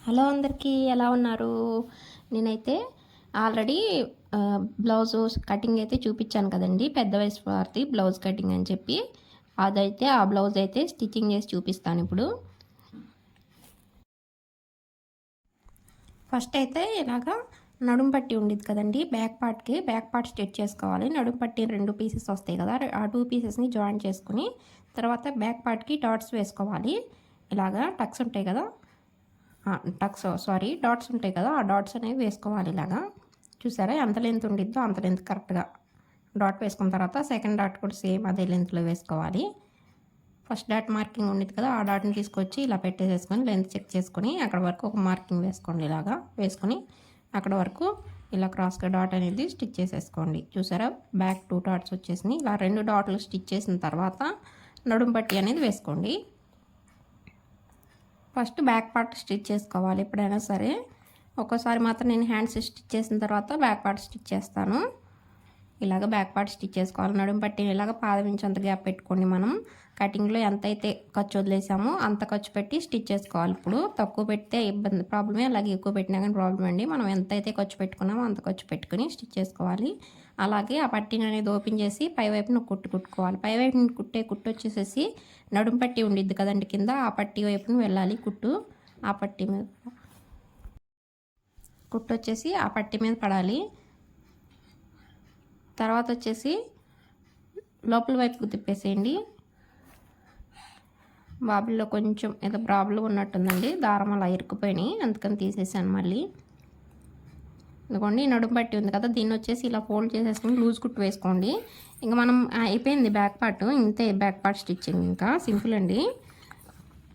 Hello అందరికీ, ఎలా ఉన్నారు? నేనైతే ఆల్రెడీ బ్లౌజు కటింగ్ అయితే చూపించాను కదండి, పెద్ద వయసు వారిది బ్లౌజ్ కటింగ్ అని చెప్పి. ఆ బ్లౌజ్ అయితే స్టిచ్చింగ్ చేసి చూపిస్తాను ఇప్పుడు. ఫస్ట్ అయితే ఇలాగా నడుము పట్టి ఉండేది కదండి, బ్యాక్ పార్ట్ స్టిచ్ చేసుకోవాలి. నడుము పట్టి 2 పీసెస్ వస్తాయి కదా, ఆ 2 పీసెస్ని జాయిన్ చేసుకుని తర్వాత బ్యాక్ పార్ట్కి డాట్స్ వేసుకోవాలి. ఇలాగా టక్స్ ఉంటాయి కదా, డాట్స్ ఉంటాయి కదా, ఆ డాట్స్ అనేవి వేసుకోవాలి. ఇలాగా చూసారా, ఎంత లెంత్ ఉండిద్దో అంత లెంత్ కరెక్ట్గా డాట్ వేసుకున్న తర్వాత సెకండ్ డాట్ కూడా సేమ్ అదే లెంత్లో వేసుకోవాలి. ఫస్ట్ డాట్ మార్కింగ్ ఉండేది కదా, ఆ డాట్ని తీసుకొచ్చి ఇలా పెట్టేసేసుకొని లెంత్ చెక్ చేసుకొని అక్కడ వరకు ఒక మార్కింగ్ వేసుకోండి. ఇలాగా వేసుకొని అక్కడ వరకు ఇలా క్రాస్గా డాట్ అనేది స్టిచ్ చేసేసుకోండి. చూసారా, బ్యాక్ 2 డాట్స్ వచ్చేసినాయి. ఇలా 2 డాట్లు స్టిచ్ చేసిన తర్వాత నడుము పట్టి అనేది వేసుకోండి. ఫస్ట్ బ్యాక్ పార్ట్ స్టిచ్ చేసుకోవాలి ఎప్పుడైనా సరే. ఒక్కోసారి మాత్రం నేను హ్యాండ్స్ స్టిచ్ చేసిన తర్వాత బ్యాక్ పార్ట్ స్టిచ్ చేస్తాను. ఇలాగ బ్యాక్ పార్ట్ స్టిచ్ చేసుకోవాలి. నడుము పట్టి ఇలాగ పాదం ఇంచ్ అంత గ్యాప్ పెట్టుకోండి. మనం కటింగ్లో ఎంతైతే ఖర్చు వదిలేసామో అంత ఖర్చు పెట్టి స్టిచ్ చేసుకోవాలి. ఇప్పుడు తక్కువ పెడితే ఇబ్బంది ప్రాబ్లమే, అలాగే ఎక్కువ పెట్టినా కానీ ప్రాబ్లం అండి. మనం ఎంతైతే ఖర్చు పెట్టుకున్నామో అంత ఖర్చు పెట్టుకుని స్టిచ్ చేసుకోవాలి. అలాగే ఆ పట్టీని అనేది ఓపెన్ చేసి పై వైపున కుట్టుకోవాలి. పై వైపున కుట్టు వచ్చేసేసి నడుము పట్టి ఉండిద్ది కదండి కింద, ఆ పట్టి వైపున వెళ్ళాలి కుట్టు. ఆ పట్టి మీద కుట్టు వచ్చేసి ఆ పట్టి మీద పడాలి. తర్వాత వచ్చేసి లోపల వైపుకు తిప్పేసేయండి. బాబుల్లో కొంచెం ఏదో ప్రాబ్లం ఉన్నట్టుందండి, దారం అలా ఇరుక్కుపోయినాయి, అందుకని తీసేసాను మళ్ళీ. ఇదిగోండి, నడుము పట్టి ఉంది కదా, దీన్ని వచ్చేసి ఇలా ఫోల్డ్ చేసేసుకుని లూజ్ కుట్టు వేసుకోండి. ఇంకా మనం అయిపోయింది బ్యాక్ పార్ట్. ఇంతే బ్యాక్ పార్ట్ స్టిచ్చింగ్, ఇంకా సింపుల్ అండి.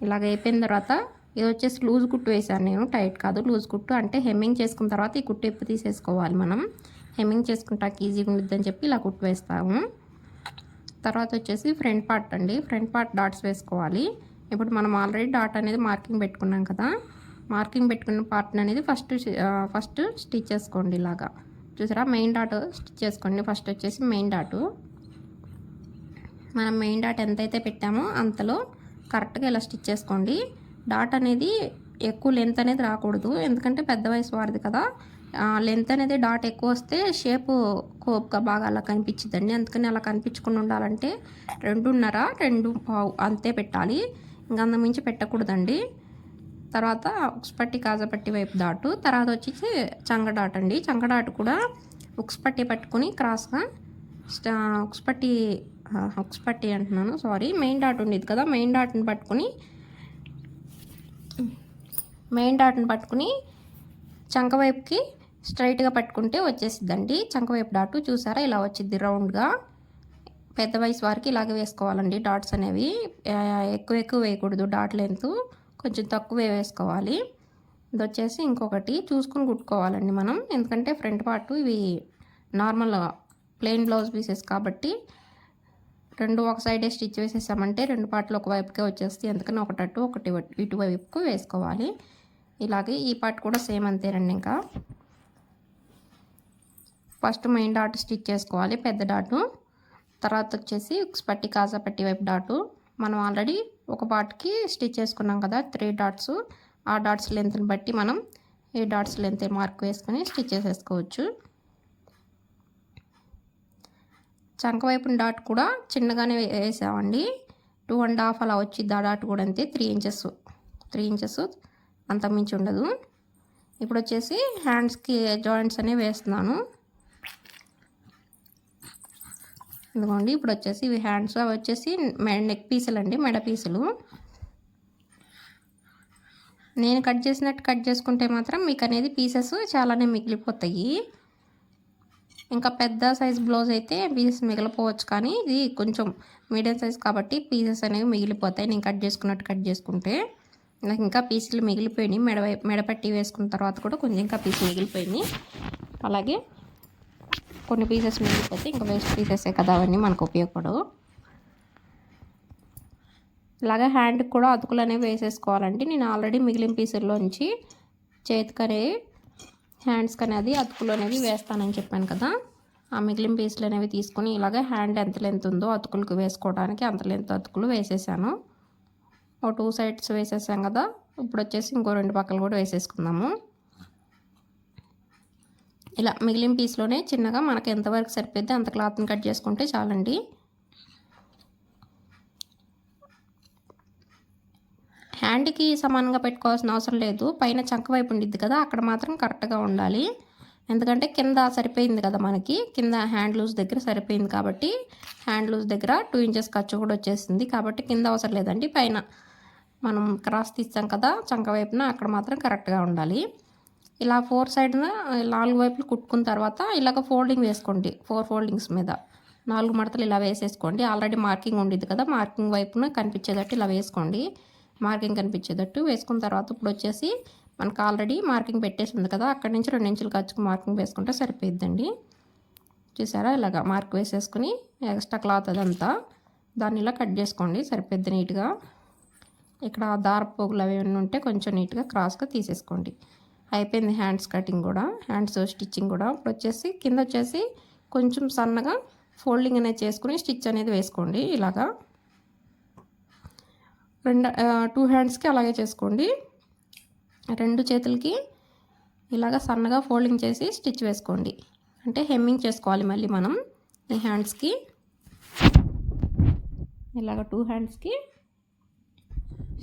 ఇలాగ అయిపోయిన తర్వాత ఇది వచ్చేసి లూజ్ కుట్టు వేసాను నేను, టైట్ కాదు, లూజ్ కుట్టు. అంటే హెమ్మింగ్ చేసుకున్న తర్వాత ఈ కుట్టు ఎప్పు తీసేసుకోవాలి. మనం హెమ్మింగ్ చేసుకుంటాక ఈజీగా ఉండిద్దని చెప్పి ఇలా కుట్టు వేస్తాము. తర్వాత వచ్చేసి ఫ్రంట్ పార్ట్ అండి, ఫ్రంట్ పార్ట్ డాట్స్ వేసుకోవాలి. ఇప్పుడు మనం ఆల్రెడీ డాట్ అనేది మార్కింగ్ పెట్టుకున్నాం కదా, మార్కింగ్ పెట్టుకున్న పార్ట్ అనేది ఫస్ట్ స్టిచ్ చేసుకోండి. ఇలాగా చూసారా, మెయిన్ డాట్ స్టిచ్ చేసుకోండి. ఫస్ట్ వచ్చేసి మెయిన్ డాటు, మనం మెయిన్ డాట్ ఎంతైతే పెట్టామో అంతలో కరెక్ట్గా ఇలా స్టిచ్ చేసుకోండి. డాట్ అనేది ఎక్కువ లెంత్ అనేది రాకూడదు, ఎందుకంటే పెద్ద వయసు వారిది కదా. లెంత్ అనేది డాట్ ఎక్కువ వస్తే షేపు కోప్గా బాగా అలా కనిపించిద్దండి. అందుకని అలా కనిపించకుండా ఉండాలంటే 2.5 2.5 అంతే పెట్టాలి, ఇంకా అంతమించి పెట్టకూడదండి. తర్వాత ఉక్స్ పట్టి కాజపట్టి వైపు డాటు, తర్వాత వచ్చేసి చంగ డాట్ అండి. చంగ డాట్ కూడా ఉక్స్ పట్టి పట్టుకుని క్రాస్గా ఉక్స్ పట్టి అంటున్నాను, మెయిన్ డాట్ ఉండేది కదా, మెయిన్ డాట్ని పట్టుకుని చంక వైపుకి స్ట్రైట్గా పట్టుకుంటే వచ్చేసిద్దండి చంక వైపు డాటు. చూసారా, ఇలా వచ్చింది రౌండ్గా. పెద్ద వయసు వారికి ఇలాగే వేసుకోవాలండి డాట్స్ అనేవి. ఎక్కువ వేయకూడదు, డాట్ లెంత్ కొంచెం తక్కువే వేసుకోవాలి. ఇది వచ్చేసి ఇంకొకటి చూసుకుని కుట్టుకోవాలండి మనం, ఎందుకంటే ఫ్రంట్ పార్ట్ ఇవి నార్మల్ ప్లెయిన్ బ్లౌజ్ పీసెస్ కాబట్టి 2 ఒక సైడే స్టిచ్ వేసేసామంటే 2 పార్ట్లు ఒక వైపుకే వచ్చేస్తాయి. అందుకని ఒకటి ఇటువైపుకు వేసుకోవాలి. ఇలాగే ఈ పార్ట్ కూడా సేమ్ అంతేనండి. ఇంకా ఫస్ట్ మెయిన్ డాట్ స్టిచ్ చేసుకోవాలి, పెద్ద డాటు. తర్వాత వచ్చేసి ఉక్స్ పట్టి కాజా పట్టి వైపు డాటు. మనం ఆల్రెడీ ఒక పార్ట్కి స్టిచ్ చేసుకున్నాం కదా 3 డాట్స్, ఆ డాట్స్ లెంత్ని బట్టి మనం ఈ డాట్స్ లెంత్ మార్క్ వేసుకొని స్టిచ్ చేసేసుకోవచ్చు. చంక వైపున డాట్ కూడా చిన్నగానే వేసామండి, 2.5 అలా వచ్చింది. ఆ డాట్ కూడా అంతే, 3 ఇంచెస్ అంత మించి ఉండదు. ఇప్పుడు వచ్చేసి హ్యాండ్స్కి జాయింట్స్ అనేవి వేస్తున్నాను. ఇదిగోండి, ఇప్పుడు వచ్చేసి ఇవి హ్యాండ్స్, అవి వచ్చేసి నెక్ పీసులు అండి, మెడ పీసులు. నేను కట్ చేసినట్టు కట్ చేసుకుంటే మాత్రం మీకు అనేది పీసెస్ చాలానే మిగిలిపోతాయి. ఇంకా పెద్ద సైజ్ బ్లౌజ్ అయితే పీసెస్ మిగిలిపోవచ్చు, కానీ ఇది కొంచెం మీడియం సైజ్ కాబట్టి పీసెస్ అనేవి మిగిలిపోతాయి. నేను కట్ చేసుకుంటే నాకు ఇంకా పీసులు మిగిలిపోయినాయి. మెడపట్టి వేసుకున్న తర్వాత కూడా కొంచెం ఇంకా పీసులు మిగిలిపోయినాయి. అలాగే కొన్ని పీసెస్ మిగిలిపోతే ఇంకా వేస్ట్ పీసెసే కదా, అవన్నీ మనకు ఉపయోగపడవు. ఇలాగే హ్యాండ్కి కూడా అతుకులు అనేవి వేసేసుకోవాలండి. నేను ఆల్రెడీ మిగిలిన పీసుల్లోంచి చేతికి అనేవి హ్యాండ్స్కి అనేది అతుకులు అనేవి వేస్తానని చెప్పాను కదా, ఆ మిగిలిన పీసులు అనేవి తీసుకొని ఇలాగే హ్యాండ్ ఎంత లెంత్ ఉందో అతుకులకు వేసుకోవడానికి అంత లెంత్ అతుకులు వేసేసాను. 2 సైడ్స్ వేసేసాం కదా, ఇప్పుడు వచ్చేసి ఇంకో 2 పక్కలు కూడా వేసేసుకుందాము. ఇలా మిగిలిన పీస్లోనే చిన్నగా మనకు ఎంతవరకు సరిపోద్ది అంత క్లాత్ని కట్ చేసుకుంటే చాలండి. హ్యాండ్కి సమానంగా పెట్టుకోవాల్సిన అవసరం లేదు. పైన చంక వైపు ఉండిద్ది కదా, అక్కడ మాత్రం కరెక్ట్గా ఉండాలి. ఎందుకంటే కింద సరిపోయింది కదా, మనకి కింద హ్యాండ్ లూజ్ దగ్గర సరిపోయింది కాబట్టి హ్యాండ్ లూజ్ దగ్గర 2 ఇంచెస్ ఖర్చు కూడా వచ్చేసింది కాబట్టి కింద అవసరం లేదండి. పైన మనం క్రాస్ తీస్తాం కదా చంక వైపున, అక్కడ మాత్రం కరెక్ట్గా ఉండాలి. ఇలా 4 సైడ్న 4 వైపులు కుట్టుకున్న తర్వాత ఇలాగ ఫోల్డింగ్ వేసుకోండి. 4 ఫోల్డింగ్స్ మీద 4 మడతలు ఇలా వేసేసుకోండి. ఆల్రెడీ మార్కింగ్ ఉండిద్ది కదా, మార్కింగ్ వైపున కనిపించేటట్టు ఇలా వేసుకోండి. మార్కింగ్ కనిపించేటట్టు వేసుకున్న తర్వాత ఇప్పుడు వచ్చేసి మనకు ఆల్రెడీ మార్కింగ్ పెట్టేసి ఉంది కదా, అక్కడి నుంచి 2 ఇంచులు ఖర్చుకు మార్కింగ్ వేసుకుంటే సరిపోయిద్దండి. చూసారా, ఇలాగ మార్క్ వేసేసుకుని ఎక్స్ట్రా క్లాత్ అదంతా దాన్ని ఇలా కట్ చేసుకోండి, సరిపోద్ది నీట్గా. ఇక్కడ దారపు పోగులు అవి ఉంటే కొంచెం నీట్గా క్రాస్గా తీసేసుకోండి. అయిపోయింది హ్యాండ్స్ కటింగ్ కూడా, హ్యాండ్స్ స్టిచ్చింగ్ కూడా. ఇప్పుడు వచ్చేసి కింద వచ్చేసి కొంచెం సన్నగా ఫోల్డింగ్ అనేది చేసుకుని స్టిచ్ అనేది వేసుకోండి. ఇలాగా 2 హ్యాండ్స్కి అలాగే చేసుకోండి. 2 చేతులకి ఇలాగ సన్నగా ఫోల్డింగ్ చేసి స్టిచ్ వేసుకోండి. అంటే హెమ్మింగ్ చేసుకోవాలి మళ్ళీ మనం ఈ హ్యాండ్స్కి. ఇలాగ 2 హ్యాండ్స్కి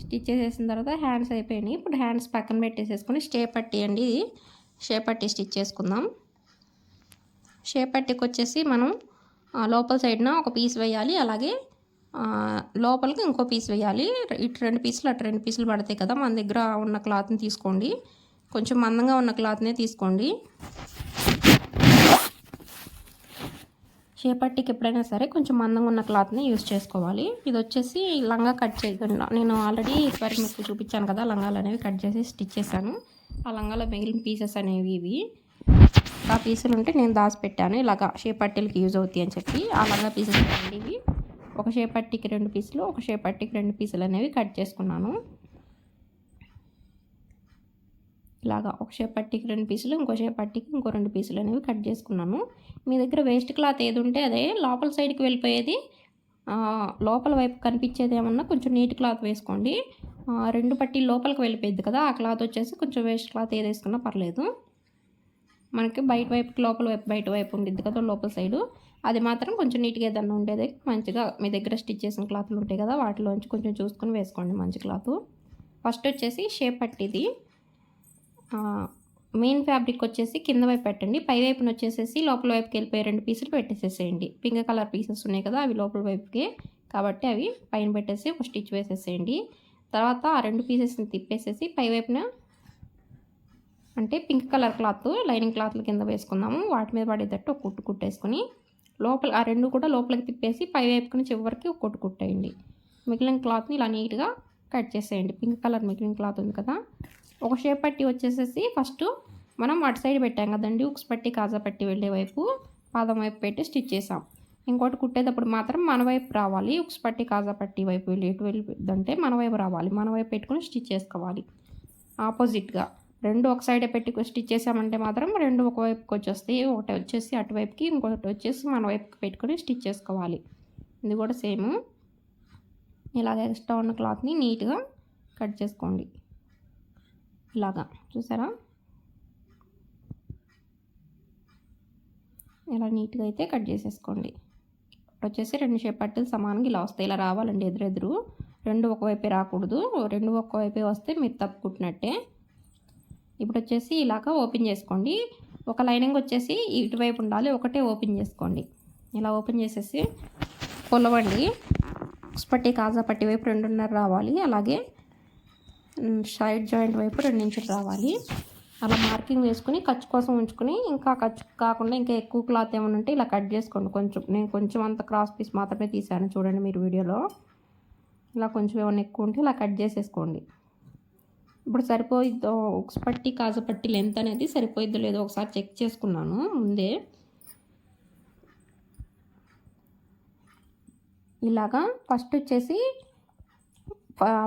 స్టిచ్ చేసేసిన తర్వాత హ్యాండ్స్ అయిపోయినాయి. ఇప్పుడు హ్యాండ్స్ పక్కన పెట్టేసేసుకొని షేప్ పట్టి అండి, ఇది షేప్ పట్టి స్టిచ్ చేసుకుందాం. షేప్ పట్టికి వచ్చేసి మనం లోపల సైడ్న ఒక పీస్ వేయాలి, అలాగే లోపలికి ఇంకో పీస్ వేయాలి. ఇటు 2 పీసులు అటు 2 పీసులు పడతాయి కదా. మన దగ్గర ఉన్న క్లాత్ని తీసుకోండి, కొంచెం మందంగా ఉన్న క్లాత్నే తీసుకోండి. షేప్ పట్టికి ఎప్పుడైనా సరే కొంచెం మందంగా ఉన్న క్లాత్ని యూస్ చేసుకోవాలి. ఇది వచ్చేసి లంగా కట్ చేయకుండా, నేను ఆల్రెడీ ఇప్పటివరకు మీకు చూపించాను కదా, లంగాలు అనేవి కట్ చేసి స్టిచ్ చేశాను. ఆ లంగాలో మిగిలిన పీసెస్ అనేవి ఇవి. ఆ పీసులు ఉంటే నేను దాచిపెట్టాను, ఇలాగా షేప్ పట్టీలకి యూజ్ అవుతాయి అని చెప్పి. ఆ లంగా పీసెస్ అనేవి ఇవి. ఒక షేప్ పట్టీకి 2 పీసులు, ఒక షేప్ పట్టీకి 2 పీసులు అనేవి కట్ చేసుకున్నాను. ఇలాగా ఒక షేప్ పట్టీకి 2 పీసులు, ఇంకో షేప్ పట్టీకి ఇంకో 2 పీసులు అనేవి కట్ చేసుకున్నాను. మీ దగ్గర వేస్ట్ క్లాత్ ఏది ఉంటే అదే లోపల సైడ్కి వెళ్ళిపోయేది, లోపల వైపు కనిపించేది ఏమన్నా కొంచెం నీట్ క్లాత్ వేసుకోండి. 2 పట్టీలు లోపలికి వెళ్ళిపోయింది కదా, ఆ క్లాత్ వచ్చేసి కొంచెం వేస్ట్ క్లాత్ ఏది వేసుకున్నా పర్లేదు. మనకి బయట వైపుకి లోపల వైపు బయట వైపు ఉండిద్ది కదా లోపల సైడు, అది మాత్రం కొంచెం నీట్గా ఏదన్నా ఉండేది మంచిగా మీ దగ్గర స్టిచ్ చేసిన క్లాత్లు ఉంటాయి కదా, వాటిలోంచి కొంచెం చూసుకొని వేసుకోండి మంచి క్లాత్. ఫస్ట్ వచ్చేసి షేప్ పట్టిది మెయిన్ ఫ్యాబ్రిక్ వచ్చేసి కింద వైపు పెట్టండి, పై వైపున వచ్చేసేసి లోపల వైపుకి వెళ్ళిపోయి 2 పీసులు పెట్టేసేసేయండి. పింక్ కలర్ పీసెస్ ఉన్నాయి కదా, అవి లోపల వైపుకి కాబట్టి అవి పైన పెట్టేసి ఒక స్టిచ్ వేసేసేయండి. తర్వాత ఆ 2 పీసెస్ని తిప్పేసేసి పై వైపున అంటే పింక్ కలర్ క్లాత్ లైనింగ్ క్లాత్ల కింద వేసుకుందాము, వాటి మీద పడేటట్టు ఒక కుట్టు కుట్టేసుకుని లోపల ఆ 2 కూడా లోపలికి తిప్పేసి పై వైపుకుని చివరికి ఒక కుట్టు కుట్టేయండి. మిగిలిన క్లాత్ని ఇలా నీట్గా కట్ చేసేయండి. పింక్ కలర్ మిగిలిన క్లాత్ ఉంది కదా, ఒక షేప్ పట్టి వచ్చేసేసి ఫస్ట్ మనం అటు సైడ్ పెట్టాం కదండి, ఉక్స్ పట్టి కాజా పట్టి వెళ్ళే వైపు పాదం వైపు పెట్టి స్టిచ్ చేసాం. ఇంకోటి కుట్టేటప్పుడు మాత్రం మన వైపు రావాలి, ఉక్స్ పట్టి కాజా పట్టి వైపు వెళ్ళి ఎటు వెళ్ళిద్దంటే మన వైపు రావాలి, మన వైపు పెట్టుకుని స్టిచ్ చేసుకోవాలి. ఆపోజిట్గా 2 ఒక సైడే పెట్టి స్టిచ్ చేసామంటే మాత్రం 2 ఒకవైపుకి వచ్చేస్తాయి, ఒకటి వచ్చేసి అటువైపుకి ఇంకొకటి వచ్చేసి మన వైపుకి పెట్టుకొని స్టిచ్ చేసుకోవాలి. ఇది కూడా సేమ్ ఇలాగ ఎక్స్ట్రా ఉన్న క్లాత్ని నీట్గా కట్ చేసుకోండి. ఇలాగా చూసారా, ఇలా నీట్గా అయితే కట్ చేసేసుకోండి. వచ్చేసి 2 షేప్ పట్టీలు సమానంగా ఇలా వస్తాయి, ఇలా రావాలండి ఎదురెదురు. 2 ఒకవైపే రాకూడదు, 2 ఒకవైపే వస్తే మీరు తప్పు కుట్టినట్టే. ఇప్పుడు వచ్చేసి ఇలాగ ఓపెన్ చేసుకోండి. ఒక లైనింగ్ వచ్చేసి ఇటువైపు ఉండాలి, ఒకటే ఓపెన్ చేసుకోండి. ఇలా ఓపెన్ చేసేసి కొలవండి. ఉక్స్ పట్టి కాజా పట్టి వైపు 2.5 రావాలి, అలాగే సైడ్ జాయింట్ వైపు 2 ఇంచులు రావాలి. అలా మార్కింగ్ వేసుకుని ఖర్చు కోసం ఉంచుకుని, ఇంకా ఖర్చు కాకుండా ఇంకా ఎక్కువ క్లాత్ ఏమైనా ఉంటే ఇలా కట్ చేసుకోండి. నేను కొంచెం అంత క్రాస్ పీస్ మాత్రమే తీసాను, చూడండి మీరు వీడియోలో. ఇలా కొంచెం ఏమైనా ఎక్కువ ఉంటే ఇలా కట్ చేసేసుకోండి. ఇప్పుడు సరిపోయిద్దో ఉక్స్ పట్టి కాజా పట్టి లెంత్ అనేది సరిపోయిద్దో లేదో ఒకసారి చెక్ చేసుకున్నాను ముందే. ఇలాగా ఫస్ట్ వచ్చేసి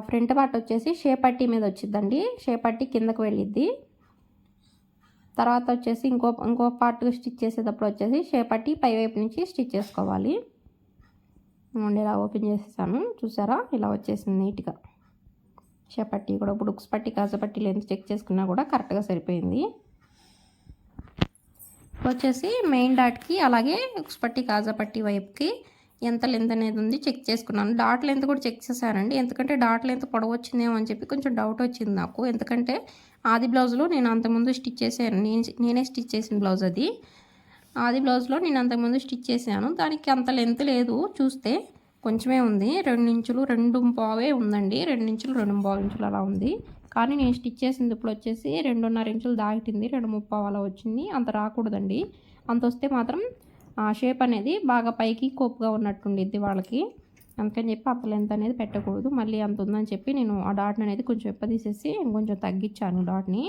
ఫ్రంట్ పార్ట్ వచ్చేసి షేప్ పట్టి మీద వచ్చిద్దండి, షేప్ పట్టి కిందకు వెళ్ళిద్ది. తర్వాత వచ్చేసి ఇంకో పార్ట్ స్టిచ్ చేసేటప్పుడు వచ్చేసి షేప్ పట్టి పై వైపు నుంచి స్టిచ్ చేసుకోవాలి. ఇలా ఓపెన్ చేసేసాను, చూసారా ఇలా వచ్చేసింది నీట్గా. షేప్ పట్టి కూడా ఇప్పుడు ఉక్స్ పట్టి కాజా పట్టి లెంత్ చెక్ చేసుకున్నా కూడా కరెక్ట్గా సరిపోయింది. వచ్చేసి మెయిన్ డాట్కి అలాగే ఉక్స్ పట్టి కాజా పట్టి వైపుకి ఎంత లెంత్ అనేది ఉంది చెక్ చేసుకున్నాను. డాట్ లెంత్ కూడా చెక్ చేశానండి, ఎందుకంటే డాట్ లెంత్ పొడవు వచ్చిందేమో అని చెప్పి కొంచెం డౌట్ వచ్చింది నాకు. ఎందుకంటే ఆది బ్లౌజ్లో నేను అంతకుముందు స్టిచ్ చేశాను, నేనే స్టిచ్ చేసిన బ్లౌజ్ అది. ఆది బ్లౌజ్లో నేను అంతకుముందు స్టిచ్ చేశాను, దానికి అంత లెంత్ లేదు, చూస్తే కొంచెమే ఉంది. 2 ఇంచులు 2.5 ఉందండి, 2 ఇంచులు 2.5 ఇంచులు అలా ఉంది. కానీ నేను స్టిచ్ చేసింది ఇప్పుడు వచ్చేసి 2.5 ఇంచులు దాటింది, 2.5 అలా వచ్చింది. అంత రాకూడదండి, అంత వస్తే మాత్రం షేప్ అనేది బాగా పైకి కోపుగా ఉన్నట్టుండిద్ది వాళ్ళకి. అందుకని చెప్పి అంత లెంత్ అనేది పెట్టకూడదు. మళ్ళీ అంత ఉందని చెప్పి నేను ఆ డాట్ని అనేది కొంచెం ఎప్పదీసేసి ఇంకొంచెం తగ్గించాను. డాట్ని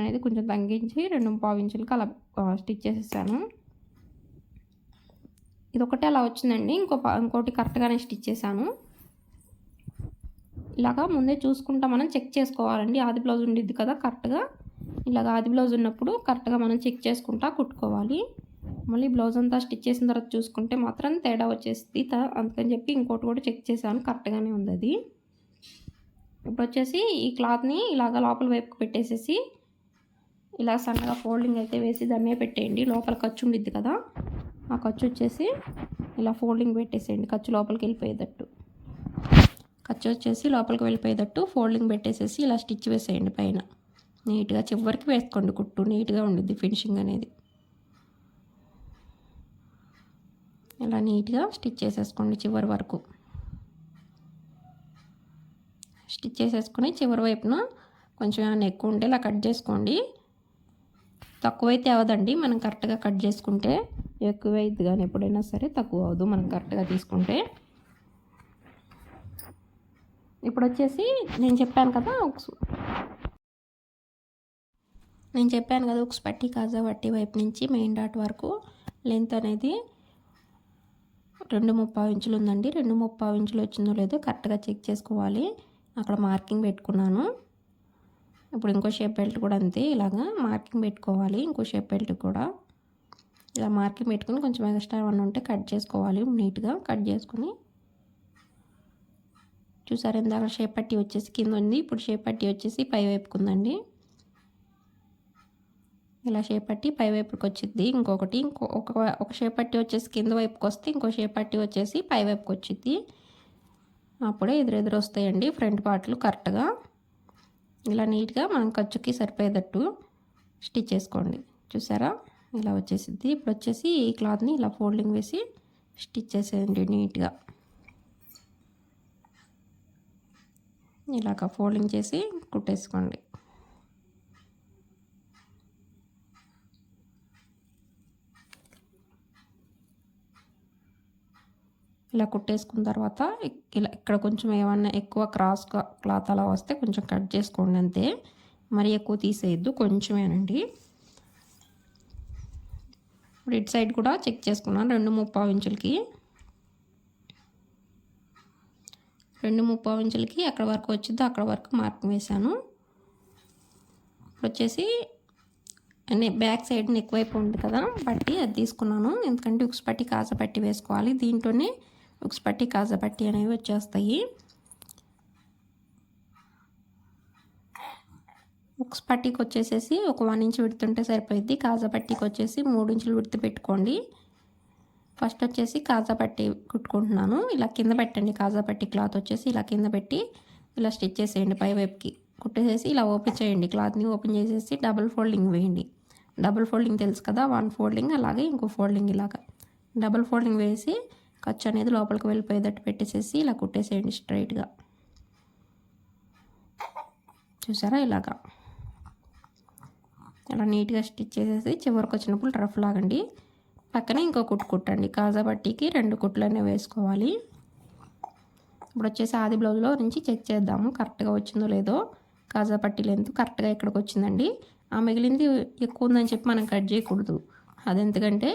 అనేది కొంచెం తగ్గించి 2.5 ఇంచులకి అలా స్టిచ్ చేసేసాను. ఇదొకటే అలా వచ్చిందండి, ఇంకోటి కరెక్ట్గానే స్టిచ్ చేశాను. ఇలాగా ముందే చూసుకుంటా మనం చెక్ చేసుకోవాలండి. ఆది బ్లౌజ్ ఉండిద్ది కదా కరెక్ట్గా, ఇలాగ ఆది బ్లౌజ్ ఉన్నప్పుడు కరెక్ట్గా మనం చెక్ చేసుకుంటా కుట్టుకోవాలి. మళ్ళీ బ్లౌజ్ అంతా స్టిచ్ చేసిన తర్వాత చూసుకుంటే మాత్రం తేడా వచ్చేస్తుంది. అందుకని చెప్పి ఇంకోటి కూడా చెక్ చేశాను, కరెక్ట్గానే ఉంది అది. ఇప్పుడు వచ్చేసి ఈ క్లాత్ని ఇలాగ లోపల వైపుకి పెట్టేసేసి ఇలా సన్నగా ఫోల్డింగ్ అయితే వేసి దాన్నే పెట్టేయండి. లోపల ఖర్చు ఉండిద్ది కదా, ఆ ఖర్చు వచ్చేసి ఇలా ఫోల్డింగ్ పెట్టేసేయండి, ఖర్చు లోపలికి వెళ్ళిపోయేటట్టు. ఖర్చు వచ్చేసి లోపలికి వెళ్ళిపోయేటట్టు ఫోల్డింగ్ పెట్టేసేసి ఇలా స్టిచ్ వేసేయండి పైన. నీట్గా చివరికి వేసుకోండి కుట్టు, నీట్గా ఉండిద్ది ఫినిషింగ్ అనేది. ఇలా నీట్గా స్టిచ్ చేసేసుకోండి చివరి వరకు. స్టిచ్ చేసేసుకొని చివరి వైపున కొంచెం ఏమైనా ఎక్కువ ఉంటే ఇలా కట్ చేసుకోండి. తక్కువైతే అవదండి, మనం కరెక్ట్గా కట్ చేసుకుంటే. ఎక్కువ అయింది కానీ ఎప్పుడైనా సరే తక్కువ అవ్వదు మనం కరెక్ట్గా తీసుకుంటే. ఇప్పుడు వచ్చేసి నేను చెప్పాను కదా ఉక్స్ పట్టి కాజా పట్టి వైపు నుంచి మెయిన్ డాట్ వరకు లెంత్ అనేది 2.5 ఇంచులు ఉందండి. 2.5 ఇంచులు వచ్చిందో లేదో కరెక్ట్గా చెక్ చేసుకోవాలి. అక్కడ మార్కింగ్ పెట్టుకున్నాను. ఇప్పుడు ఇంకో షేప్ బెల్ట్ కూడా అంతే, ఇలాగా మార్కింగ్ పెట్టుకోవాలి. ఇంకో షేప్ బెల్ట్ కూడా ఇలా మార్కింగ్ పెట్టుకుని కొంచెం ఎక్స్ట్రా ఏమన్నా ఉంటే కట్ చేసుకోవాలి. నీట్గా కట్ చేసుకుని చూసారు, ఇందాక షేప్ పట్టి వచ్చేసి కింద ఉంది, ఇప్పుడు షేప్ పట్టి వచ్చేసి పై వైపుకు ఉందండి. ఇలా షేప్ పట్టి పై వైపుకి వచ్చింది. ఒక షేప్ పట్టి వచ్చేసి కింద వైపుకి వస్తే ఇంకో షేప్ పట్టి వచ్చేసి పై వైపుకి వచ్చింది. అప్పుడే ఎదురెదురు వస్తాయండి ఫ్రంట్ పార్ట్లు కరెక్ట్గా. ఇలా నీట్గా మనం ఖర్చుకి సరిపోయేటట్టు స్టిచ్ చేసుకోండి. చూసారా, ఇలా వచ్చేసిద్ది. ఇప్పుడు వచ్చేసి ఈ క్లాత్ని ఇలా ఫోల్డింగ్ వేసి స్టిచ్ చేసేయండి నీట్గా. ఇలాగ ఫోల్డింగ్ చేసి కుట్టేసుకోండి. ఇలా కుట్టేసుకున్న తర్వాత ఇలా ఇక్కడ కొంచెం ఏమన్నా ఎక్కువ క్రాస్గా క్లాత్ అలా వస్తే కొంచెం కట్ చేసుకోండి అంతే, మరి ఎక్కువ తీసేయద్దు, కొంచెమేనండి. ఇప్పుడు ఇటు సైడ్ కూడా చెక్ చేసుకున్నాను. 2.5 ఇంచులకి 2.5 ఇంచులకి అక్కడ వరకు వచ్చిందో అక్కడ వరకు మార్కింగ్ వేసాను. వచ్చేసి బ్యాక్ సైడ్ ఎక్కువైపు ఉంది కదా పట్టి, అది తీసుకున్నాను. ఎందుకంటే ఉక్స్ పట్టి కాజా పట్టి వేసుకోవాలి, దీంట్లోనే ఉక్స్ పట్టి కాజా పట్టి అనేవి వచ్చేస్తాయి. ఉక్స్ పట్టీకి వచ్చేసేసి ఒక 1 ఇంచ్ విడుతుంటే సరిపోయింది. కాజా పట్టీకి వచ్చేసి 3 ఇంచులు విడుతు పెట్టుకోండి. ఫస్ట్ వచ్చేసి కాజా పట్టి కుట్టుకుంటున్నాను. ఇలా కింద పెట్టండి, కాజా పట్టి క్లాత్ వచ్చేసి ఇలా కింద పెట్టి ఇలా స్టిచ్ చేసేయండి. పై వైపుకి కుట్టేసేసి ఇలా ఓపెన్ చేయండి. క్లాత్ని ఓపెన్ చేసేసి డబుల్ ఫోల్డింగ్ వేయండి. డబుల్ ఫోల్డింగ్ తెలుసు కదా, 1 ఫోల్డింగ్ అలాగే ఇంకో ఫోల్డింగ్ ఇలాగా డబుల్ ఫోల్డింగ్ వేసి ఖర్చు అనేది లోపలికి వెళ్ళిపోయేటట్టు పెట్టేసేసి ఇలా కుట్టేసేయండి స్ట్రైట్గా. చూసారా, ఇలాగా ఇలా నీట్గా స్టిచ్ చేసేసి చివరికి వచ్చినప్పుడు రఫ్ లాగండి. పక్కనే ఇంకో కుట్టు కుట్టండి. కాజా పట్టీకి 2 కుట్లనే వేసుకోవాలి. ఇప్పుడు వచ్చేసి ఆది బ్లౌజ్లో నుంచి చెక్ చేద్దాము కరెక్ట్గా వచ్చిందో లేదో. కాజా పట్టీ లెంత్ కరెక్ట్గా ఇక్కడికి వచ్చిందండి. ఆ మిగిలింది ఎక్కువ ఉందని చెప్పి మనం కట్ చేయకూడదు, అది ఎందుకంటే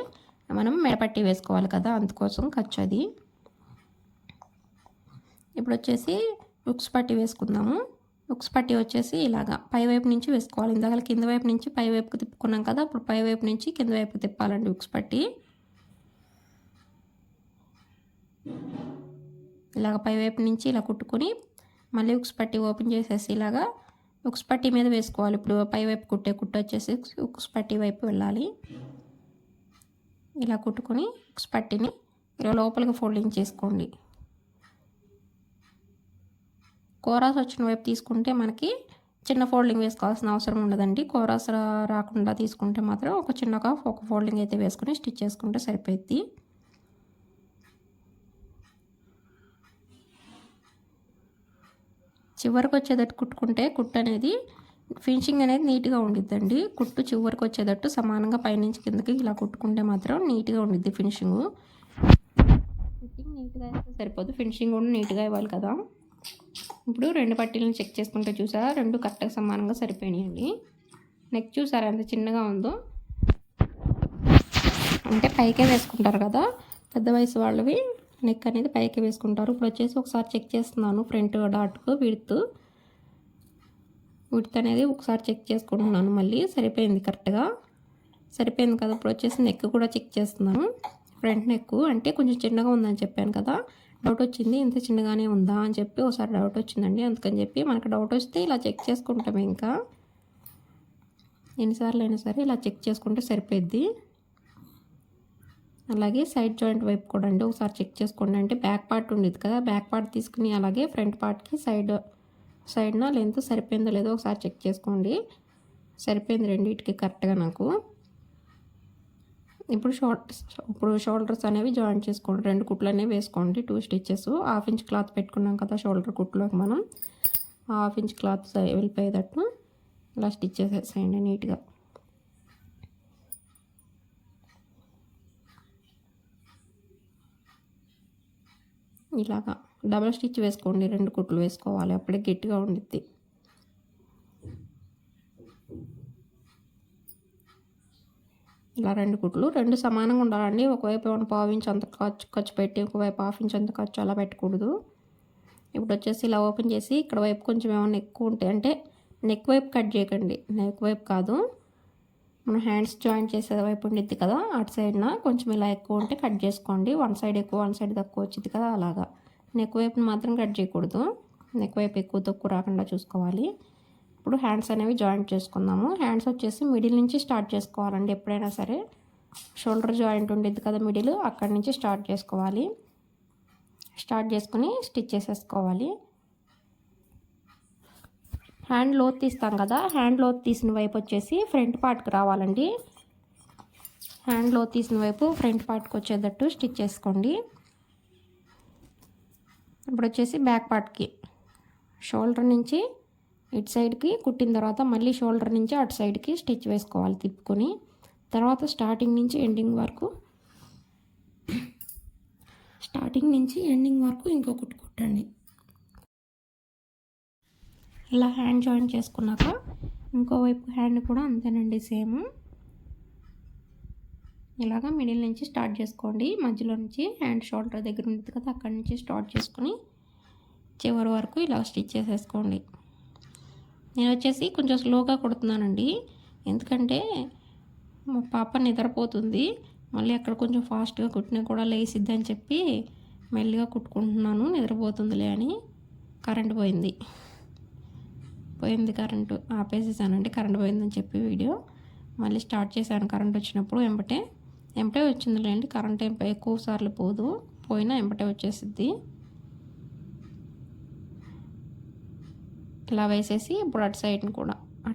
మనం మెడపట్టి వేసుకోవాలి కదా, అందుకోసం ఖర్చు అది. ఇప్పుడు వచ్చేసి ఉక్స్ పట్టి వేసుకుందాము. ఉక్స్ పట్టి వచ్చేసి ఇలాగా పై వైపు నుంచి వేసుకోవాలి. ఇందాక కింద వైపు నుంచి పై వైపుకి తిప్పుకున్నాం కదా, ఇప్పుడు పై వైపు నుంచి కింద వైపుకి తిప్పాలండి ఉక్స్ పట్టి. ఇలాగ పైవైపు నుంచి ఇలా కుట్టుకొని మళ్ళీ ఉక్స్ పట్టి ఓపెన్ చేసేసి ఇలాగా ఉక్స్ పట్టి మీద వేసుకోవాలి. ఇప్పుడు పైవైపు కుట్టు వచ్చేసి ఉక్స్ పట్టి వైపు వెళ్ళాలి. ఇలా కుట్టుకొని ఉక్స్ పట్టిని ఇలా లోపలికి ఫోల్డింగ్ చేసుకోండి. కోరాస్ వచ్చిన వైపు తీసుకుంటే మనకి చిన్న ఫోల్డింగ్ వేసుకోవాల్సిన అవసరం ఉండదండి. కోరాస్ రాకుండా తీసుకుంటే మాత్రం ఒక ఫోల్డింగ్ అయితే వేసుకొని స్టిచ్ చేసుకుంటే సరిపోద్ది. చివరికి వచ్చేటట్టు కుట్టుకుంటే కుట్టు అనేది ఫినిషింగ్ అనేది నీట్గా ఉండిద్దండి. కుట్టు చివరికి వచ్చేటట్టు సమానంగా పైనుంచి కిందకి ఇలా కుట్టుకుంటే మాత్రం నీట్గా ఉండిద్ది ఫినిషింగ్. ఫిట్టింగ్ నీట్గా అయితే సరిపోదు, ఫినిషింగ్ కూడా నీట్గా ఇవ్వాలి కదా. ఇప్పుడు 2 పట్టీలను చెక్ చేసుకుంటే చూసారా 2 కరెక్ట్గా సమానంగా సరిపోయినాయండి. నెక్ చూసారా ఎంత చిన్నగా ఉందో, అంటే పైకే వేసుకుంటారు కదా పెద్ద వయసు వాళ్ళవి, నెక్ అనేది పైకి వేసుకుంటారు. ఇప్పుడు వచ్చేసి ఒకసారి చెక్ చేస్తున్నాను ఫ్రంట్ డాట్కు విడ్త్ అనేది ఒకసారి చెక్ చేసుకుంటున్నాను. మళ్ళీ సరిపోయింది, కరెక్ట్గా సరిపోయింది కదా. ఇప్పుడు వచ్చేసి నెక్ కూడా చెక్ చేస్తున్నాను. ఫ్రంట్ నెక్ అంటే కొంచెం చిన్నగా ఉందని చెప్పాను కదా, డౌట్ వచ్చింది ఇంత చిన్నగానే ఉందా అని చెప్పి ఒకసారి డౌట్ వచ్చిందండి. అందుకని చెప్పి మనకు డౌట్ వస్తే ఇలా చెక్ చేసుకుంటాము. ఇంకా ఎన్నిసార్లు అయినా సరే ఇలా చెక్ చేసుకుంటే సరిపోద్ది. అలాగే సైడ్ జాయింట్ వైపు కూడా అండి ఒకసారి చెక్ చేసుకోండి. అంటే బ్యాక్ పార్ట్ ఉండేది కదా, బ్యాక్ పార్ట్ తీసుకుని అలాగే ఫ్రంట్ పార్ట్కి సైడ్న లెంత్ సరిపోయిందో లేదో ఒకసారి చెక్ చేసుకోండి. సరిపోయింది రెండింటికి కరెక్ట్గా నాకు. ఇప్పుడు షోల్డర్స్ అనేవి జాయింట్ చేసుకోండి. 2 కుట్లు అనేవి వేసుకోండి, 2 స్టిచెస్. 1/2 ఇంచ్ క్లాత్ పెట్టుకున్నాం కదా షోల్డర్ కుట్లోకి, మనం 1/2 ఇంచ్ క్లాత్ వెళ్ళిపోయేటట్టు ఇలా స్టిచ్ చేసేసేయండి నీట్గా. ఇలాగా డబల్ స్టిచ్ వేసుకోండి, 2 కుట్లు వేసుకోవాలి, అప్పుడే గట్టిగా ఉండిద్ది. ఇలా 2 కుట్లు 2 సమానంగా ఉండాలండి. ఒకవైపు 1/4 ఇంచ్ అంత ఖర్చు పెట్టి ఒకవైపు 1/2 ఇంచ్ అంత ఖర్చు అలా పెట్టకూడదు. ఇప్పుడు వచ్చేసి ఇలా ఓపెన్ చేసి ఇక్కడ వైపు కొంచెం ఏమైనా ఎక్కువ ఉంటాయి అంటే నెక్ వైపు కట్ చేయకండి, నెక్ వైపు కాదు, మనం హ్యాండ్స్ జాయింట్ చేసే వైపు ఉండిద్ది కదా అటు సైడ్న కొంచెం ఇలా ఎక్కువ ఉంటే కట్ చేసుకోండి. 1 సైడ్ ఎక్కువ 1 సైడ్ తక్కువ వచ్చింది కదా, అలాగా నెక్ వైపుని మాత్రం కట్ చేయకూడదు. నెక్ వైపు ఎక్కువ తక్కువ రాకుండా చూసుకోవాలి. ఇప్పుడు హ్యాండ్స్ అనేవి జాయింట్ చేసుకుందాము. హ్యాండ్స్ వచ్చేసి మిడిల్ నుంచి స్టార్ట్ చేసుకోవాలండి ఎప్పుడైనా సరే. షోల్డర్ జాయింట్ ఉండేది కదా మిడిల్, అక్కడి నుంచి స్టార్ట్ చేసుకోవాలి. స్టార్ట్ చేసుకుని స్టిచ్ చేసేసుకోవాలి. హ్యాండ్ లోత్ తీస్తాం కదా, హ్యాండ్ లోత్ తీసిన వైపు వచ్చేసి ఫ్రంట్ పార్ట్కి రావాలండి. హ్యాండ్ లోత్ తీసిన వైపు ఫ్రంట్ పార్ట్కి వచ్చేటట్టు స్టిచ్ చేసుకోండి. ఇప్పుడు వచ్చేసి బ్యాక్ పార్ట్కి షోల్డర్ నుంచి ఇటు సైడ్కి కుట్టిన తర్వాత మళ్ళీ షోల్డర్ నుంచి అటు సైడ్కి స్టిచ్ వేసుకోవాలి తిప్పుకొని. తర్వాత స్టార్టింగ్ నుంచి ఎండింగ్ వరకు ఇంకొకటి కుట్టండి. ఇలా హ్యాండ్ జాయిన్ చేసుకున్నాక ఇంకోవైపు హ్యాండ్ కూడా అంతేనండి, సేమ్ ఇలాగా మిడిల్ నుంచి స్టార్ట్ చేసుకోండి. మధ్యలో నుంచి హ్యాండ్ షోల్డర్ దగ్గర ఉంటుంది కదా అక్కడి నుంచి స్టార్ట్ చేసుకొని చివరి వరకు ఇలా స్టిచ్ చేసేసుకోండి. నేను వచ్చేసి కొంచెం స్లోగా కుడుతున్నానండి, ఎందుకంటే మా పాప నిద్రపోతుంది, మళ్ళీ అక్కడ కొంచెం ఫాస్ట్గా కుట్టినా కూడా లేసిద్ది అని చెప్పి మెల్లిగా కుట్టుకుంటున్నాను. నిద్రపోతుందిలే అని కరెంట్ పోయింది, కరెంటు ఆపేసేసానండి. కరెంట్ పోయిందని చెప్పి వీడియో మళ్ళీ స్టార్ట్ చేశాను. కరెంట్ వచ్చినప్పుడు ఎంబటే వచ్చిందిలేండి. కరెంట్ ఎక్కువ సార్లు పోయినా ఎంబటే వచ్చేసిద్ది. ఇలా వేసేసి ఇప్పుడు అటు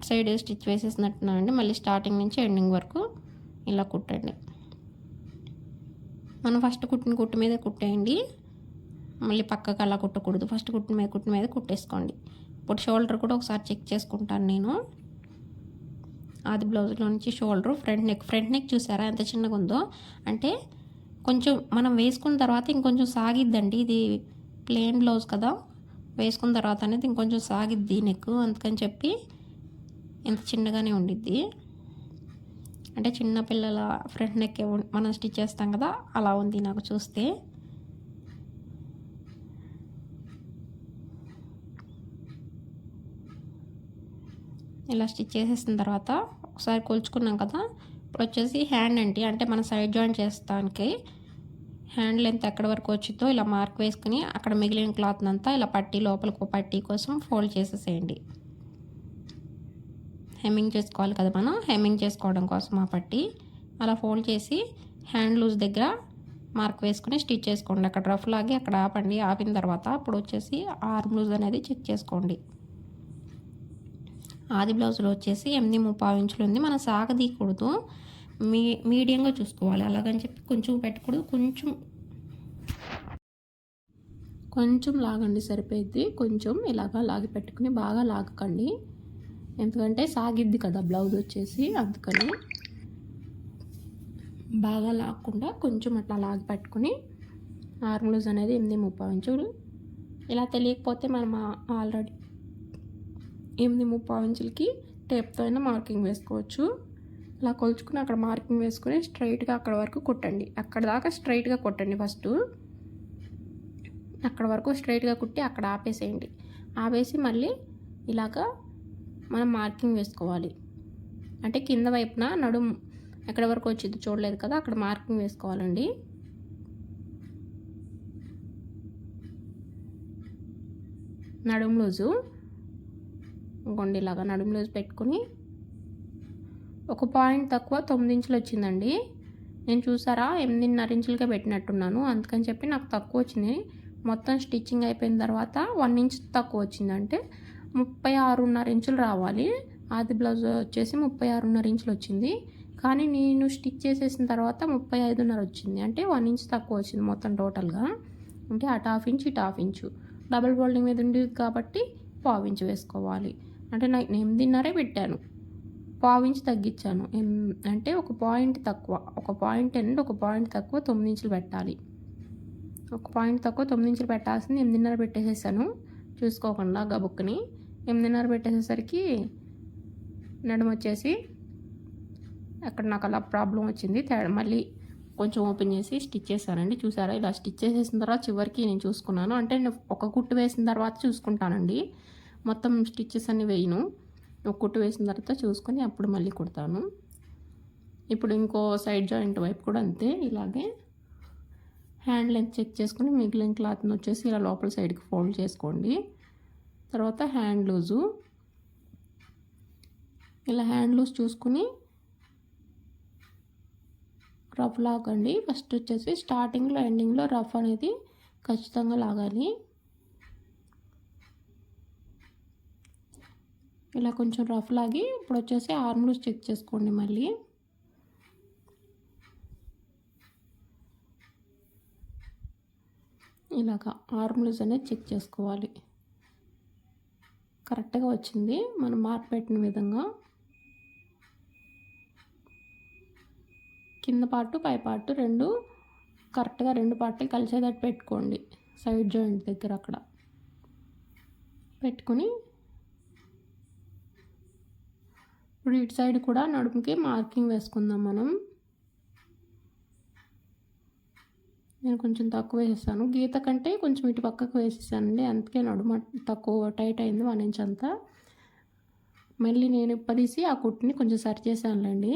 సైడ్ స్టిచ్ వేసేసినట్టున్నానండి. మళ్ళీ స్టార్టింగ్ నుంచి ఎండింగ్ వరకు ఇలా కుట్టండి. మనం ఫస్ట్ కుట్టిన కుట్టు మీద కుట్టేయండి, మళ్ళీ పక్కకు అలా కుట్టకూడదు. ఫస్ట్ కుట్టు మీద కుట్టేసుకోండి. ఇప్పుడు షోల్డర్ కూడా ఒకసారి చెక్ చేసుకుంటాను నేను. ఆది బ్లౌజ్లో నుంచి షోల్డర్ ఫ్రంట్ నెక్ చూసారా ఎంత చిన్నగా ఉందో, అంటే కొంచెం మనం వేసుకున్న తర్వాత ఇంకొంచెం సాగిద్దండి. ఇది ప్లెయిన్ బ్లౌజ్ కదా, వేసుకున్న తర్వాత అనేది ఇంకొంచెం సాగిద్ది నెక్, అందుకని చెప్పి ఇంత చిన్నగానే ఉండిద్ది. అంటే చిన్నపిల్లల ఫ్రంట్ నెక్ మనం స్టిచ్ చేస్తాం కదా అలా ఉంది నాకు చూస్తే. ఇలా స్టిచ్ చేసేసిన తర్వాత ఒకసారి కొలుచుకున్నాం కదా, ఇప్పుడు వచ్చేసి హ్యాండ్ అంటే మన సైడ్ జాయింట్ చేస్తానికి హ్యాండ్ లెంత్ ఎక్కడి వరకు వచ్చిందో ఇలా మార్క్ వేసుకుని అక్కడ మిగిలిన క్లాత్ అంతా ఇలా పట్టీ లోపలికి పట్టీ కోసం ఫోల్డ్ చేసేసేయండి. హెమ్మింగ్ చేసుకోవాలి కదా మనం, హెమ్మింగ్ చేసుకోవడం కోసం ఆ పట్టీ అలా ఫోల్డ్ చేసి హ్యాండ్ లూజ్ దగ్గర మార్క్ వేసుకుని స్టిచ్ చేసుకోండి. అక్కడ రఫ్ లాగి అక్కడ ఆపండి. ఆపిన తర్వాత అప్పుడు వచ్చేసి ఆర్మ్ లూజ్ అనేది చెక్ చేసుకోండి. ఆది బ్లౌజ్లో వచ్చేసి 8.75 ఇంచులు ఉంది. మనం సాగదీయకూడదు, మీడియంగా చూసుకోవాలి. అలాగని చెప్పి కొంచెం పెట్టకూడదు, కొంచెం లాగండి సరిపోయిద్ది. కొంచెం ఇలాగా లాగి పెట్టుకుని బాగా లాగకండి, ఎందుకంటే సాగిద్ది కదా బ్లౌజ్ వచ్చేసి, అందుకని బాగా లాగకుండా కొంచెం అట్లా లాగి పెట్టుకుని ఆర్మ్ లూజ్ అనేది 8.35 ఇంచులు. ఇలా తెలియకపోతే మనం ఆల్రెడీ 8.35 ఇంచులకి టేప్తో అయినా మార్కింగ్ వేసుకోవచ్చు. అలా కొలుచుకుని అక్కడ మార్కింగ్ వేసుకుని స్ట్రైట్గా అక్కడ వరకు కుట్టండి. అక్కడ దాకా స్ట్రైట్గా కుట్టండి. ఫస్ట్ అక్కడ వరకు స్ట్రైట్గా కుట్టి అక్కడ ఆపేసేయండి. ఆపేసి మళ్ళీ ఇలాగా మనం మార్కింగ్ వేసుకోవాలి. అంటే కింద వైపున నడుము ఎక్కడ వరకు వచ్చింది చూడలేదు కదా, అక్కడ మార్కింగ్ వేసుకోవాలండి. నడుము లూజు ఇంకోండి, ఇలాగా నడుము లూజ్ పెట్టుకుని ఒక పాయింట్ తక్కువ 9 ఇంచులు వచ్చిందండి. నేను చూసారా 8.5 ఇంచులకే పెట్టినట్టున్నాను, అందుకని చెప్పి నాకు తక్కువ వచ్చింది. మొత్తం స్టిచ్చింగ్ అయిపోయిన తర్వాత 1 ఇంచ్ తక్కువ వచ్చింది, అంటే 36.5 ఇంచులు రావాలి. ఆది బ్లౌజ్ వచ్చేసి 36.5 ఇంచులు వచ్చింది, కానీ నేను స్టిచ్ చేసేసిన తర్వాత 35.5 వచ్చింది, అంటే 1 ఇంచ్ తక్కువ వచ్చింది మొత్తం టోటల్గా. అంటే అటు 1/2 ఇంచు ఇటు 1/2 ఇంచు డబుల్ ఫోల్డింగ్ మీద ఉండేది కాబట్టి 1/4 ఇంచు వేసుకోవాలి. అంటే నాకు 8.5 పెట్టాను, 1/4 ఇంచు తగ్గించాను. అంటే ఒక పాయింట్ తక్కువ, ఒక పాయింట్ అండ్ ఒక పాయింట్ తక్కువ 9 ఇంచులు పెట్టాలి. ఒక పాయింట్ తక్కువ 9 ఇంచులు పెట్టాల్సింది 8.5 పెట్టేసేసాను చూసుకోకుండా గబుక్కుని. 8.5 పెట్టేసేసరికి నడుము వచ్చేసి అక్కడ నాకు అలా ప్రాబ్లం వచ్చింది. మళ్ళీ కొంచెం ఓపెన్ చేసి స్టిచ్ చేశానండి. చూసారా, ఇలా స్టిచ్ చేసేసిన తర్వాత చివరికి నేను చూసుకున్నాను. అంటే నేను ఒక కుట్టు వేసిన తర్వాత చూసుకుంటానండి, మొత్తం స్టిచ్చెస్ అన్ని వేయను. ఒక కుట్టు వేసిన తర్వాత చూసుకొని అప్పుడు మళ్ళీ కుడతాను. ఇప్పుడు ఇంకో సైడ్ జాయింట్ వైపు కూడా అంతే, ఇలాగే హ్యాండ్ లెంత్ చెక్ చేసుకుని మిగిలిన క్లాత్ని వచ్చేసి ఇలా లోపల సైడ్కి ఫోల్డ్ చేసుకోండి. తర్వాత హ్యాండ్ లూజు, ఇలా హ్యాండ్ లూజ్ చూసుకుని రఫ్ లాగండి. ఫస్ట్ వచ్చేసి స్టార్టింగ్లో ఎండింగ్లో రఫ్ అనేది ఖచ్చితంగా లాగాలి. ఇలా కొంచెం రఫ్ లాగి ఇప్పుడు వచ్చేసి ఆర్మ్ లూజ్ చెక్ చేసుకోండి. మళ్ళీ ఇలాగా ఆర్మ్ లూజ్ అనేది చెక్ చేసుకోవాలి. కరెక్ట్గా వచ్చింది మనం మార్క్ పెట్టిన విధంగా. కింద పార్టు పై పార్టు రెండు కరెక్ట్గా 2 పార్ట్లు కలిసేటట్టు పెట్టుకోండి. సైడ్ జాయింట్ దగ్గర అక్కడ పెట్టుకుని ఇప్పుడు ఇటు సైడ్ కూడా నడుముకి మార్కింగ్ వేసుకుందాం మనం. నేను కొంచెం తక్కువ వేసేసాను, గీత కంటే కొంచెం ఇటు పక్కకు వేసేసానండి, అందుకే నడుము తక్కువ టైట్ అయింది 1 ఇంచ్ అంతా. మళ్ళీ నేను ఇప్పదీసి ఆ కుట్టుని కొంచెం సరి చేశానులేండి.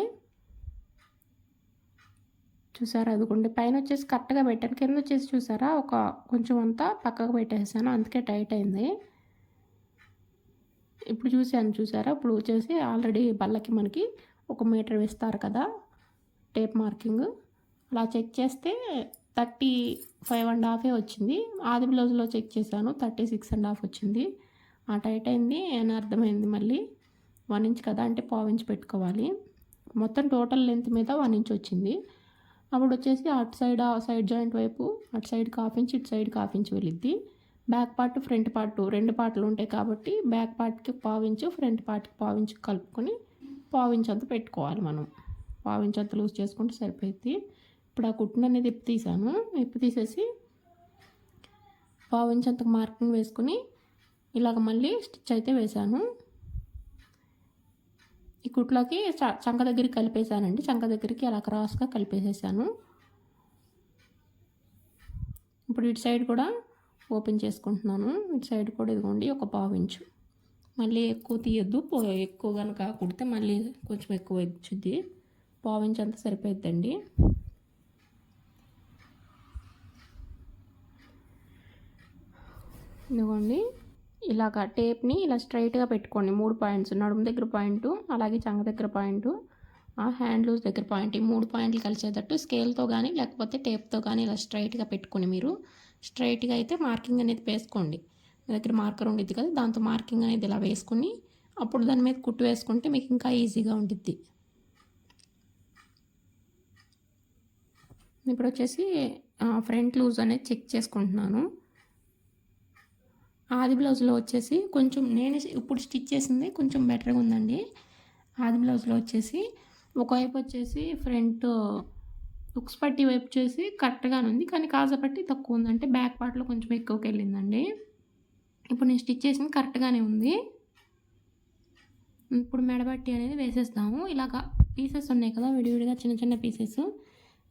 చూసారా, అదిగోండి పైన వచ్చేసి కరెక్ట్గా పెట్టాను, కింద వచ్చేసి చూసారా ఒక కొంచెం అంతా పక్కకు పెట్టేసాను, అందుకే టైట్ అయింది. ఇప్పుడు చూసారా, ఇప్పుడు వచ్చేసి ఆల్రెడీ బల్లకి మనకి 1 మీటర్ వేస్తారు కదా టేప్ మార్కింగ్, అలా చెక్ చేస్తే 35.5 వచ్చింది. ఆది బ్లౌజ్లో చెక్ చేశాను 36.5 వచ్చింది. ఆ టైట్ అయింది అని అర్థమైంది. మళ్ళీ 1 ఇంచ్ కదా, అంటే 1/4 ఇంచ్ పెట్టుకోవాలి. మొత్తం టోటల్ లెంత్ మీద 1 ఇంచ్ వచ్చింది. అప్పుడు వచ్చేసి అటు సైడ్ ఆ సైడ్ జాయింట్ వైపు అటు సైడ్కి 1/2 ఇంచ్ ఇటు సైడ్కి 1/2 ఇంచ్ వెళ్ళిద్ది. బ్యాక్ పార్ట్ ఫ్రంట్ పార్ట్ 2 పార్ట్లు ఉంటాయి కాబట్టి బ్యాక్ పార్ట్కి 1/4 ఇంచ్ ఫ్రంట్ పార్ట్కి 1/4 ఇంచ్ కలుపుకొని 1/4 ఇంచ్ అంతా పెట్టుకోవాలి మనం. 1/4 ఇంచ్ అంతా లూజ్ చేసుకుంటే సరిపోయింది. ఇప్పుడు ఆ కుట్టును అనేది ఇప్పు తీసేసి 1/4 ఇంచ్ అంత మార్కింగ్ వేసుకుని ఇలాగ మళ్ళీ స్టిచ్ అయితే వేసాను. ఈ కుట్లోకి చంక దగ్గరికి కలిపేసానండి, చంక దగ్గరికి అలా క్రాస్గా కలిపేసేసాను. ఇప్పుడు ఇటు సైడ్ కూడా ఓపెన్ చేసుకుంటున్నాను. ఇటు సైడ్ కూడా ఇదిగోండి ఒక 1/4 ఇంచు. మళ్ళీ ఎక్కువ తీయద్దు, ఎక్కువ కనుక కుడితే మళ్ళీ కొంచెం ఎక్కువ వచ్చింది. 1/4 ఇంచ్ అంతా సరిపోద్దండి. ఇదిగోండి ఇలాగ టేప్ని ఇలా స్ట్రైట్గా పెట్టుకోండి. 3 పాయింట్స్, నడుము దగ్గర పాయింటు, అలాగే చంక దగ్గర పాయింటు, ఆ హ్యాండ్ లూజ్ దగ్గర పాయింట్, ఈ 3 పాయింట్లు కలిసేటట్టు స్కేల్తో కానీ లేకపోతే టేప్తో కానీ ఇలా స్ట్రైట్గా పెట్టుకొని మీరు స్ట్రైట్గా అయితే మార్కింగ్ అనేది వేసుకోండి. మీ దగ్గర మార్కర్ ఉండిద్ది కదా, దాంతో మార్కింగ్ అనేది ఇలా వేసుకుని అప్పుడు దాని మీద కుట్టు వేసుకుంటే మీకు ఇంకా ఈజీగా ఉండిద్ది. ఇప్పుడు వచ్చేసి ఫ్రంట్ లూజ్ అనేది చెక్ చేసుకుంటున్నాను. ఆది బ్లౌజ్లో వచ్చేసి కొంచెం నేను ఇప్పుడు స్టిచ్ చేసింది కొంచెం బెటర్గా ఉందండి. ఆది బ్లౌజ్లో వచ్చేసి ఒకవైపు వచ్చేసి ఫ్రంట్ ఉక్స్ పట్టి వైపు వచ్చేసి కరెక్ట్గానే ఉంది, కానీ కాజా పట్టి తక్కువ ఉంది, అంటే బ్యాక్ పార్ట్లో కొంచెం ఎక్కువకి వెళ్ళిందండి. ఇప్పుడు నేను స్టిచ్ చేసింది కరెక్ట్గానే ఉంది. ఇప్పుడు మెడబట్టి అనేది వేసేస్తాము. ఇలాగ పీసెస్ ఉన్నాయి కదా విడివిడిగా చిన్న చిన్న పీసెస్,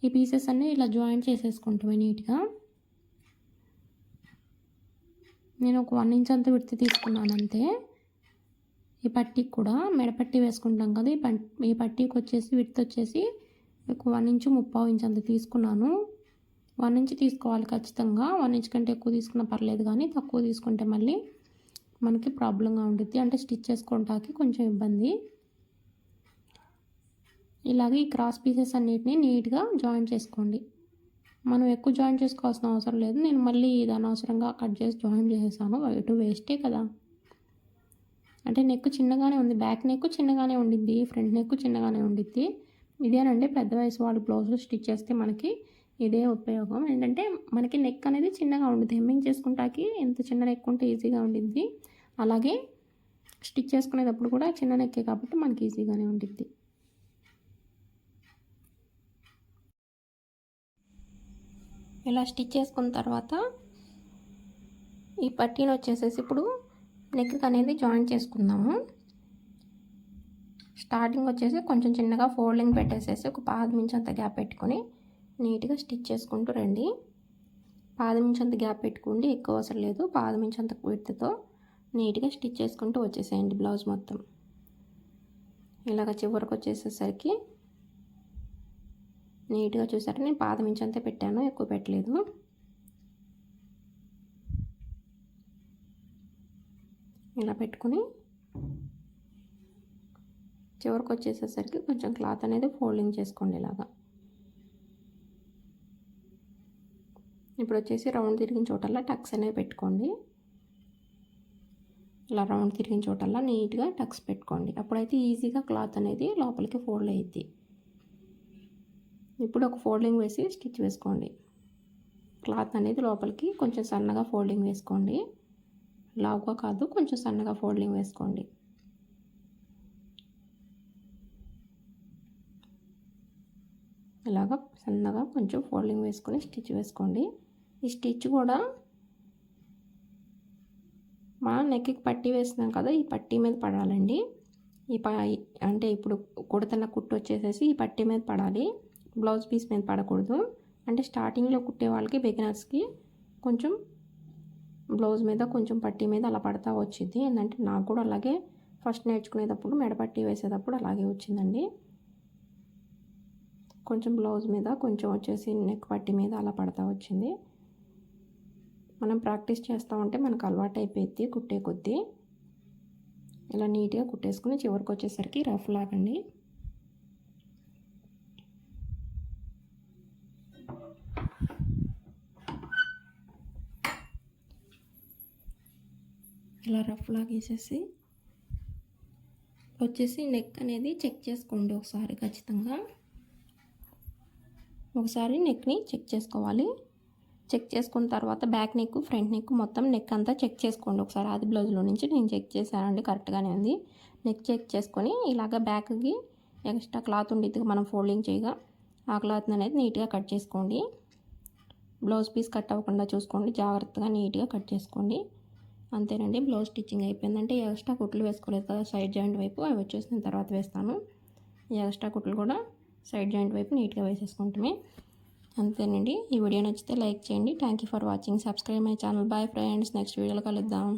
ఈ పీసెస్ అన్నీ ఇలా జాయింట్ చేసేసుకుంటాము నీట్గా. నేను ఒక 1 ఇంచ్ అంత విడత తీసుకున్నాను అంతే. ఈ పట్టీకి కూడా మెడపట్టి వేసుకుంటాం కదా, ఈ పట్టీకి వచ్చేసి విడత వచ్చేసి 1 ఇంచు 3/4 ఇంచ్ అంత తీసుకున్నాను. 1 ఇంచ్ తీసుకోవాలి ఖచ్చితంగా. 1 ఇంచ్ కంటే ఎక్కువ తీసుకున్నా పర్లేదు, కానీ తక్కువ తీసుకుంటే మళ్ళీ మనకి ప్రాబ్లంగా ఉంటుంది, అంటే స్టిచ్ చేసుకోవడానికి కొంచెం ఇబ్బంది. ఇలాగే ఈ క్రాస్ పీసెస్ అన్నిటిని నీట్గా జాయింట్ చేసుకోండి. మనం ఎక్కువ జాయిన్ చేసుకోవాల్సిన అవసరం లేదు. నేను మళ్ళీ ఇది అనవసరంగా కట్ చేసి జాయిన్ చేసేసాను, ఇటు వేస్టే కదా. అంటే నెక్ చిన్నగానే ఉంది, బ్యాక్ నెక్ చిన్నగానే ఉండిద్ది, ఫ్రంట్ నెక్ చిన్నగానే ఉండిద్ది. ఇదేనండి పెద్ద వయసు వాళ్ళు బ్లౌజులు స్టిచ్ చేస్తే మనకి ఇదే ఉపయోగం. ఏంటంటే మనకి నెక్ అనేది చిన్నగా ఉండిద్ది, హెమ్మింగ్ చేసుకుంటాకి ఎంత చిన్న నెక్ ఉంటే ఈజీగా ఉండిద్ది. అలాగే స్టిచ్ చేసుకునేటప్పుడు కూడా చిన్న నెక్కే కాబట్టి మనకి ఈజీగానే ఉండిద్ది. ఇలా స్టిచ్ చేసుకున్న తర్వాత ఈ పట్టీని వచ్చేసేసి ఇప్పుడు నెక్ అనేది జాయిన్ చేసుకుందాము. స్టార్టింగ్ వచ్చేసి కొంచెం చిన్నగా ఫోల్డింగ్ పెట్టేసేసి ఒక 1/2 ఇంచ్ అంత గ్యాప్ పెట్టుకొని నీట్గా స్టిచ్ చేసుకుంటూ రండి. 1/2 ఇంచ్ అంత గ్యాప్ పెట్టుకోండి, ఎక్కువ అవసరం లేదు. 1/2 ఇంచ్ అంత విడ్త్తో నీట్గా స్టిచ్ చేసుకుంటూ వచ్చేసేయండి బ్లౌజ్ మొత్తం. ఇలాగ చివరికి వచ్చేసేసరికి నీట్గా చూసారా, నేను 1/2 ఇంచ్ అంతే పెట్టాను, ఎక్కువ పెట్టలేదు. ఇలా పెట్టుకుని చివరికి వచ్చేసేసరికి కొంచెం క్లాత్ అనేది ఫోల్డింగ్ చేసుకోండి ఇలాగా. ఇప్పుడు వచ్చేసి రౌండ్ తిరిగిన చోటల్లా టక్స్ అనేవి పెట్టుకోండి. ఇలా రౌండ్ తిరిగిన చోటల్లా నీట్గా టక్స్ పెట్టుకోండి, అప్పుడైతే ఈజీగా క్లాత్ అనేది లోపలికి ఫోల్డ్ అయ్యిద్ది. ఇప్పుడు ఒక ఫోల్డింగ్ వేసి స్టిచ్ వేసుకోండి. క్లాత్ అనేది లోపలికి కొంచెం సన్నగా ఫోల్డింగ్ వేసుకోండి, లావుగా కాదు, కొంచెం సన్నగా ఫోల్డింగ్ వేసుకోండి. ఇలాగా సన్నగా కొంచెం ఫోల్డింగ్ వేసుకొని స్టిచ్ వేసుకోండి. ఈ స్టిచ్ కూడా మనం నెక్కి పట్టీ వేస్తున్నాం కదా, ఈ పట్టీ మీద పడాలండి. అంటే ఇప్పుడు కుడుతున్న కుట్టు వచ్చేసేసి ఈ పట్టీ మీద పడాలి, బ్లౌజ్ పీస్ మీద పడకూడదు. అంటే స్టార్టింగ్లో కుట్టే వాళ్ళకి బిగినర్స్కి కొంచెం బ్లౌజ్ మీద కొంచెం పట్టీ మీద అలా పడతా వచ్చింది. ఏంటంటే నాకు కూడా అలాగే ఫస్ట్ నేర్చుకునేటప్పుడు మెడపట్టీ వేసేటప్పుడు అలాగే వచ్చిందండి. కొంచెం బ్లౌజ్ మీద కొంచెం వచ్చేసి నెక్ పట్టీ మీద అలా పడతా వచ్చింది. మనం ప్రాక్టీస్ చేస్తూ ఉంటే మనకు అలవాటు అయిపోయింది కుట్టే కొద్దీ. ఇలా నీట్గా కుట్టేసుకుని చివరికి వచ్చేసరికి రఫ్ లాగండి. ఇలా రఫ్ లాగేసేసి వచ్చేసి నెక్ అనేది చెక్ చేసుకోండి ఒకసారి, ఖచ్చితంగా ఒకసారి నెక్ని చెక్ చేసుకోవాలి. చెక్ చేసుకున్న తర్వాత బ్యాక్ నెక్, ఫ్రంట్ నెక్, మొత్తం నెక్ అంతా చెక్ చేసుకోండి ఒకసారి. ఆది బ్లౌజ్లో నుంచి నేను చెక్ చేశానండి, కరెక్ట్గానే ఉంది. నెక్ చెక్ చేసుకొని ఇలాగ బ్యాక్కి ఎక్స్ట్రా క్లాత్ ఉండిద్ది మనం ఫోల్డింగ్ చేయగా, ఆ క్లాత్ అనేది నీట్గా కట్ చేసుకోండి. బ్లౌజ్ పీస్ కట్ అవ్వకుండా చూసుకోండి, జాగ్రత్తగా నీట్గా కట్ చేసుకోండి. అంతేనండి, బ్లౌజ్ స్టిచ్చింగ్ అయిపోయిందంటే ఎక్స్ట్రా కుట్లు వేసుకోలేదు కదా సైడ్ జాయింట్ వైపు, అవి వచ్చేసి నేను తర్వాత వేస్తాను. ఈ ఎక్స్ట్రా కుట్లు కూడా సైడ్ జాయింట్ వైపు నీట్గా వేసేసుకుంటామే. అంతేనండి, ఈ వీడియో నచ్చితే లైక్ చేయండి. Thank you for watching. Subscribe my channel. Bye friends, next వీడియోలో కలుద్దాం.